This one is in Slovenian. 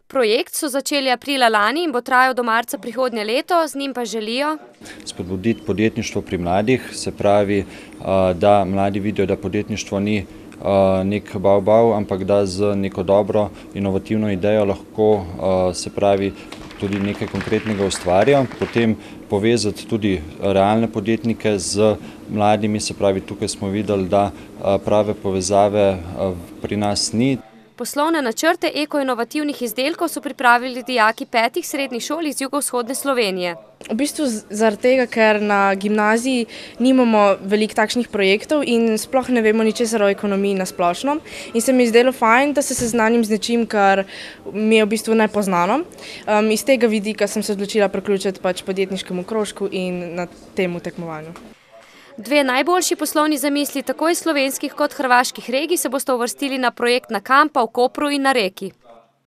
Projekt so začeli aprila lani in bo trajal do marca prihodnje leto, z njim pa želijo spodbuditi podjetništvo pri mladih, se pravi, da mladi vidijo, da podjetništvo ni nek bav, ampak da z neko dobro, inovativno idejo lahko, se pravi, tudi nekaj konkretnega ustvarjajo. Potem povezati tudi realne podjetnike z mladimi, se pravi, tukaj smo videli, da prave povezave pri nas ni. Poslovne načrte eko-inovativnih izdelkov so pripravili dijaki 5 srednjih šol iz jugovzhodne Slovenije. V bistvu zaradi tega, ker na gimnaziji nimamo veliko takšnih projektov in sploh ne vemo ničesar o ekonomiji na splošno. In se mi je zdelo fajn, da se seznanim z nečim, kar mi je v bistvu nepoznano. Iz tega vidika sem se odločila priključiti podjetniškemu krožku in na temu tekmovanju. 2 najboljši poslovni zamisli tako iz slovenskih kot hrvaških regij se bosta uvrstili na projekt na Kampa v Kopru in na Reki.